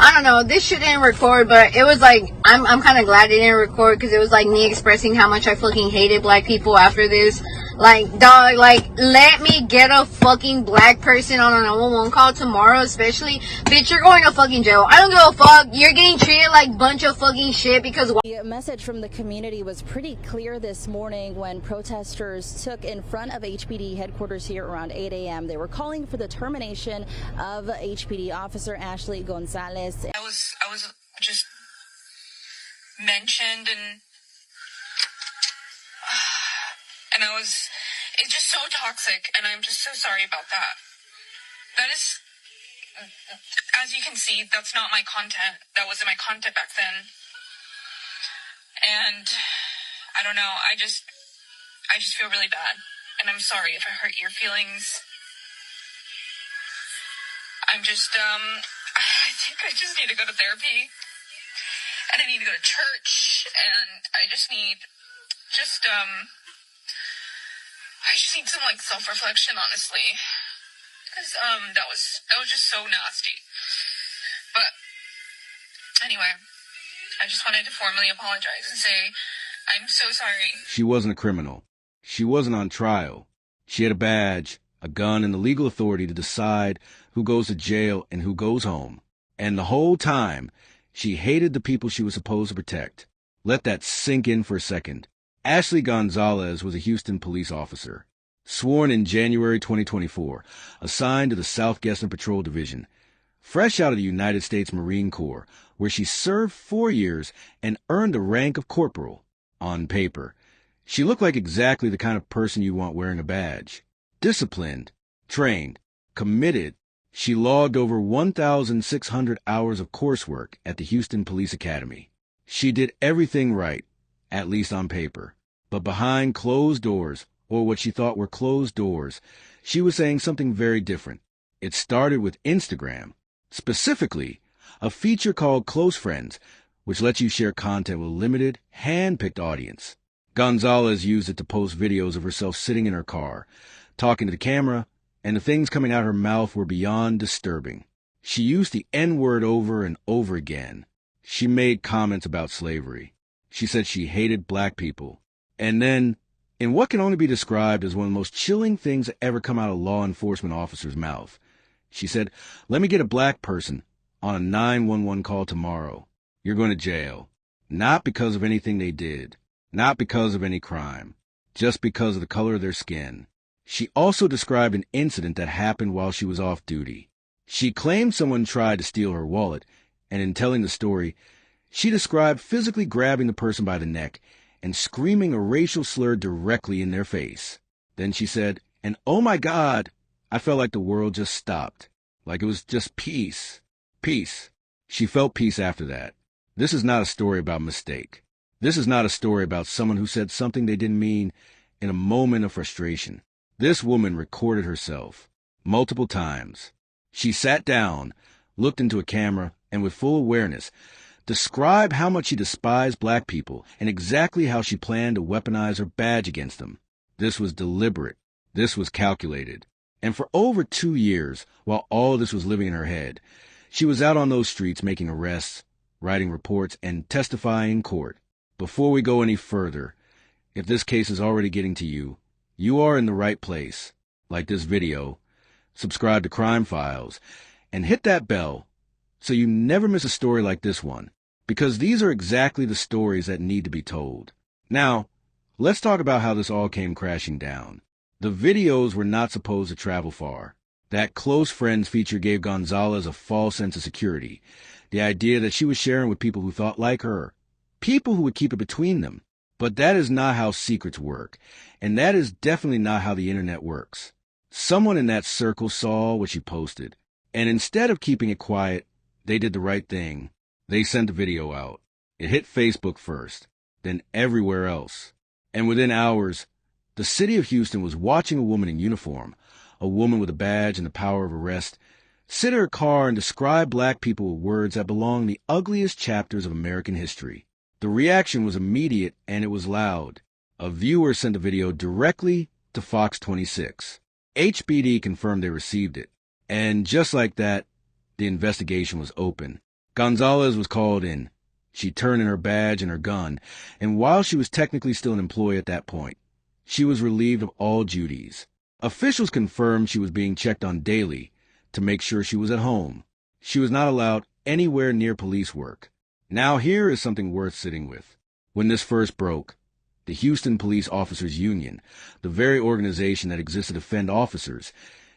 I don't know, this shit didn't record, but it was like, I'm kind of glad it didn't record, because it was like me expressing how much I fucking hated black people after this. Like, dog, like, let me get a fucking black person on a 911 call tomorrow, especially. Bitch, you're going to fucking jail. I don't give a fuck. You're getting treated like a bunch of fucking shit because... The message from the community was pretty clear this morning when protesters took in front of HPD headquarters here around 8 a.m. They were calling for the termination of HPD officer Ashley Gonzalez. I was just mentioned and it's just so toxic, and I'm just so sorry about that. That is, as you can see, that's not my content. That wasn't my content back then. And I don't know, I just feel really bad, and I'm sorry if I hurt your feelings. I think I just need to go to therapy, and I need to go to church, and I just need some like self-reflection, honestly, because that was just so nasty. But anyway, I just wanted to formally apologize and say I'm so sorry. She wasn't a criminal. She wasn't on trial. She had a badge, a gun, and the legal authority to decide who goes to jail and who goes home. And the whole time, she hated the people she was supposed to protect. Let that sink in for a second. Ashley Gonzalez was a Houston police officer, sworn in January 2024, assigned to the South Guesson Patrol Division, fresh out of the United States Marine Corps, where she served 4 years and earned the rank of corporal. On paper, she looked like exactly the kind of person you want wearing a badge. Disciplined, trained, committed, she logged over 1,600 hours of coursework at the Houston Police Academy. She did everything right, at least on paper. But behind closed doors, or what she thought were closed doors, she was saying something very different. It started with Instagram, specifically a feature called Close Friends, which lets you share content with a limited, hand-picked audience. Gonzalez used it to post videos of herself sitting in her car, talking to the camera, and the things coming out her mouth were beyond disturbing. She used the N-word over and over again. She made comments about slavery. She said she hated black people. And then, in what can only be described as one of the most chilling things that ever come out of a law enforcement officer's mouth, she said, "Let me get a black person on a 911 call tomorrow. You're going to jail. Not because of anything they did. Not because of any crime. Just because of the color of their skin." She also described an incident that happened while she was off duty. She claimed someone tried to steal her wallet, and in telling the story, she described physically grabbing the person by the neck and screaming a racial slur directly in their face. Then she said, "And oh my God, I felt like the world just stopped. Like it was just peace. Peace." She felt peace after that. This is not a story about mistake. This is not a story about someone who said something they didn't mean in a moment of frustration. This woman recorded herself multiple times. She sat down, looked into a camera, and with full awareness, described how much she despised black people and exactly how she planned to weaponize her badge against them. This was deliberate. This was calculated. And for over 2 years, while all this was living in her head, she was out on those streets making arrests, writing reports, and testifying in court. Before we go any further, if this case is already getting to you, you are in the right place. Like this video, subscribe to Crime Files, and hit that bell so you never miss a story like this one, because these are exactly the stories that need to be told. Now, let's talk about how this all came crashing down. The videos were not supposed to travel far. That Close Friends feature gave Gonzalez a false sense of security, the idea that she was sharing with people who thought like her, people who would keep it between them. But that is not how secrets work, and that is definitely not how the internet works. Someone in that circle saw what she posted, and instead of keeping it quiet, they did the right thing. They sent the video out. It hit Facebook first, then everywhere else. And within hours, the city of Houston was watching a woman in uniform, a woman with a badge and the power of arrest, sit in her car and describe black people with words that belong in the ugliest chapters of American history. The reaction was immediate and it was loud. A viewer sent the video directly to Fox 26. HPD confirmed they received it. And just like that, the investigation was open. Gonzalez was called in. She turned in her badge and her gun, and while she was technically still an employee at that point, she was relieved of all duties. Officials confirmed she was being checked on daily to make sure she was at home. She was not allowed anywhere near police work. Now here is something worth sitting with. When this first broke, the Houston Police Officers Union, the very organization that exists to defend officers,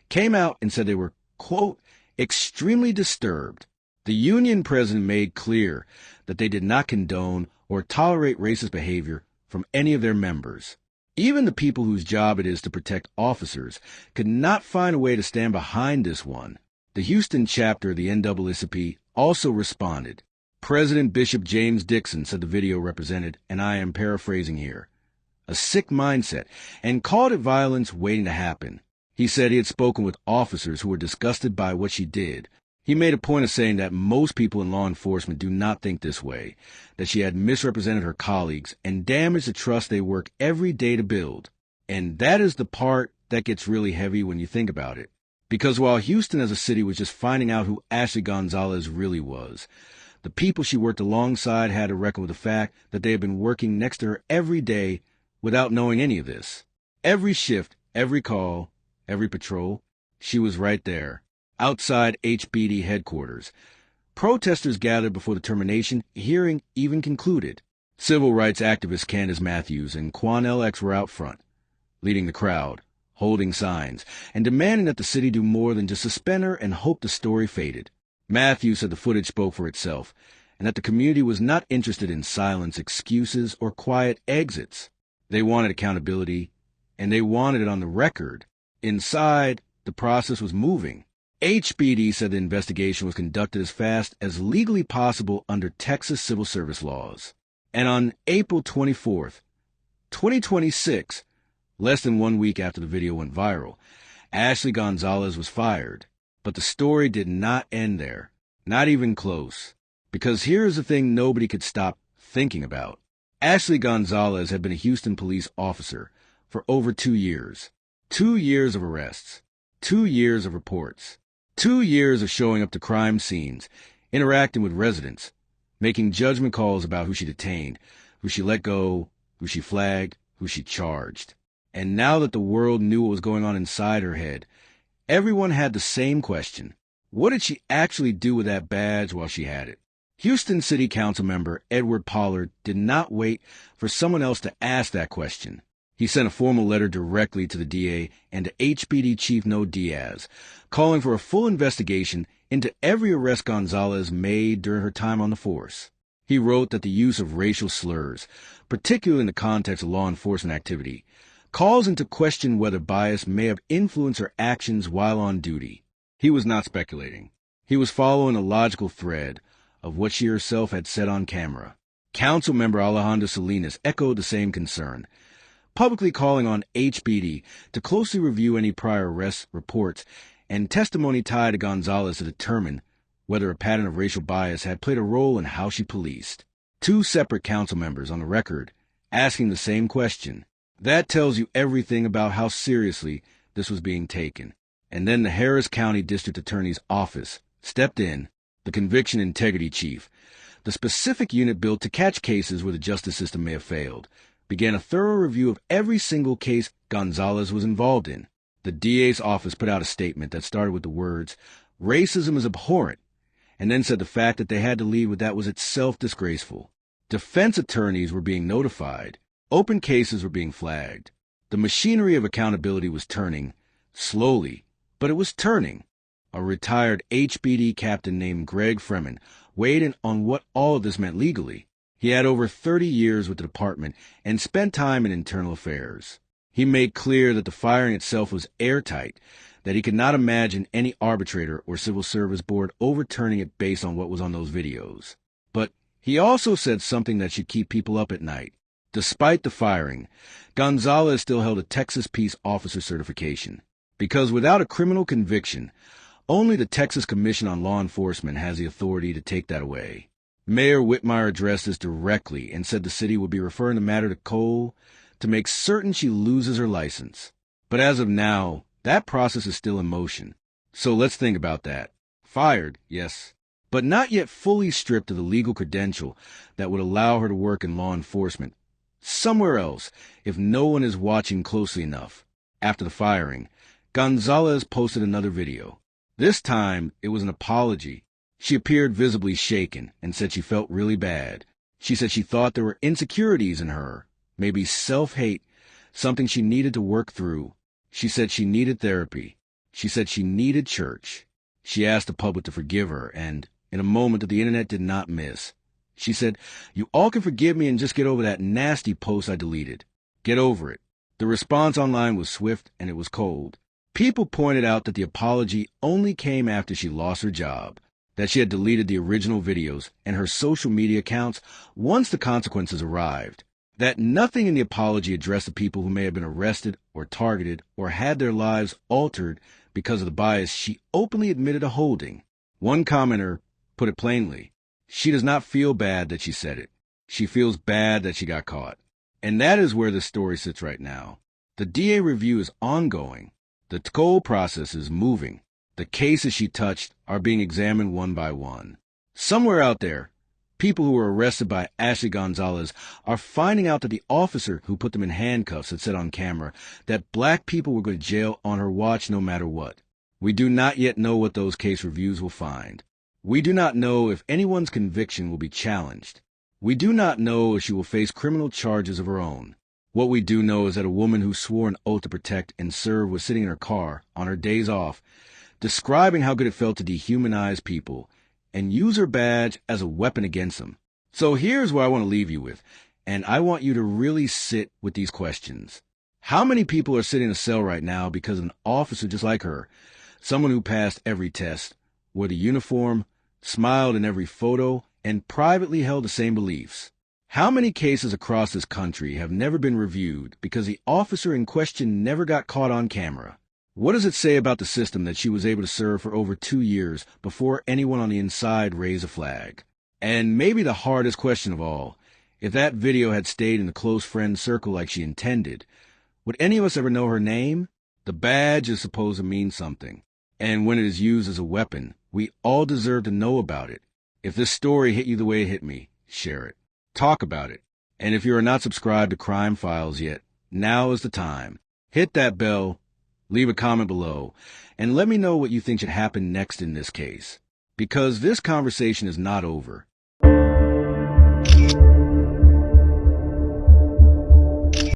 came out and said they were, quote, extremely disturbed. The union president made clear that they did not condone or tolerate racist behavior from any of their members. Even the people whose job it is to protect officers could not find a way to stand behind this one. The Houston chapter of the NAACP also responded. President Bishop James Dixon said the video represented, and I am paraphrasing here, a sick mindset, and called it violence waiting to happen. He said he had spoken with officers who were disgusted by what she did. He made a point of saying that most people in law enforcement do not think this way, that she had misrepresented her colleagues and damaged the trust they work every day to build. And that is the part that gets really heavy when you think about it. Because while Houston as a city was just finding out who Ashley Gonzalez really was, the people she worked alongside had to reckon with the fact that they had been working next to her every day without knowing any of this. Every shift, every call, every patrol, she was right there. Outside HBD headquarters, protesters gathered before the termination hearing even concluded. Civil rights activist Candace Matthews and Quanell X were out front, leading the crowd, holding signs, and demanding that the city do more than just suspend her and hope the story faded. Matthews said the footage spoke for itself, and that the community was not interested in silence, excuses, or quiet exits. They wanted accountability, and they wanted it on the record. Inside, the process was moving. HBD said the investigation was conducted as fast as legally possible under Texas civil service laws. And on April 24th, 2026, less than 1 week after the video went viral, Ashley Gonzalez was fired. But the story did not end there, not even close. Because here's the thing nobody could stop thinking about. Ashley Gonzalez had been a Houston police officer for over 2 years. 2 years of arrests, 2 years of reports, 2 years of showing up to crime scenes, interacting with residents, making judgment calls about who she detained, who she let go, who she flagged, who she charged. And now that the world knew what was going on inside her head, everyone had the same question. What did she actually do with that badge while she had it? Houston City Council member Edward Pollard did not wait for someone else to ask that question. He sent a formal letter directly to the DA and to HBD Chief No Diaz, calling for a full investigation into every arrest Gonzalez made during her time on the force. He wrote that the use of racial slurs, particularly in the context of law enforcement activity, calls into question whether bias may have influenced her actions while on duty. He was not speculating. He was following a logical thread of what she herself had said on camera. Council member Alejandro Salinas echoed the same concern, publicly calling on HBD to closely review any prior arrest reports and testimony tied to Gonzalez to determine whether a pattern of racial bias had played a role in how she policed. 2 separate council members on the record asking the same question. That tells you everything about how seriously this was being taken. And then the Harris County District Attorney's Office stepped in, the Conviction Integrity Chief, the specific unit built to catch cases where the justice system may have failed, began a thorough review of every single case Gonzalez was involved in. The DA's office put out a statement that started with the words, "Racism is abhorrent," and then said the fact that they had to leave with that was itself disgraceful. Defense attorneys were being notified. Open cases were being flagged. The machinery of accountability was turning, slowly, but it was turning. A retired HBD captain named Greg Freeman weighed in on what all of this meant legally. He had over 30 years with the department and spent time in internal affairs. He made clear that the firing itself was airtight, that he could not imagine any arbitrator or civil service board overturning it based on what was on those videos. But he also said something that should keep people up at night. Despite the firing, Gonzalez still held a Texas Peace Officer certification, because without a criminal conviction, only the Texas Commission on Law Enforcement has the authority to take that away. Mayor Whitmire addressed this directly and said the city would be referring the matter to Cole to make certain she loses her license. But as of now, that process is still in motion. So let's think about that. Fired, yes. but not yet fully stripped of the legal credential that would allow her to work in law enforcement somewhere else if no one is watching closely enough. After the firing, Gonzalez posted another video. This time, it was an apology. She appeared visibly shaken and said she felt really bad. She said she thought there were insecurities in her, maybe self-hate, something she needed to work through. She said she needed therapy. She said she needed church. She asked the public to forgive her, and in a moment that the internet did not miss, she said, "You all can forgive me and just get over that nasty post I deleted. Get over it." The response online was swift and it was cold. People pointed out that the apology only came after she lost her job, that she had deleted the original videos and her social media accounts once the consequences arrived, that nothing in the apology addressed the people who may have been arrested or targeted or had their lives altered because of the bias she openly admitted to holding. One commenter put it plainly, she does not feel bad that she said it. She feels bad that she got caught. And that is where the story sits right now. The DA review is ongoing. The Tcol process is moving. The cases she touched are being examined one by one. Somewhere out there, people who were arrested by Ashley Gonzalez are finding out that the officer who put them in handcuffs had said on camera that black people were going to jail on her watch no matter what. We do not yet know what those case reviews will find. We do not know if anyone's conviction will be challenged. We do not know if she will face criminal charges of her own. What we do know is that a woman who swore an oath to protect and serve was sitting in her car on her days off, describing how good it felt to dehumanize people and use her badge as a weapon against them. So here's what I want to leave you with, and I want you to really sit with these questions. How many people are sitting in a cell right now because of an officer just like her, someone who passed every test, wore the uniform, smiled in every photo, and privately held the same beliefs? How many cases across this country have never been reviewed because the officer in question never got caught on camera? What does it say about the system that she was able to serve for over 2 years before anyone on the inside raised a flag? And maybe the hardest question of all, if that video had stayed in the close friend circle like she intended, would any of us ever know her name? The badge is supposed to mean something, and when it is used as a weapon, we all deserve to know about it. If this story hit you the way it hit me, share it. Talk about it. And if you are not subscribed to Crime Files yet, now is the time. Hit that bell, leave a comment below, and let me know what you think should happen next in this case. Because this conversation is not over.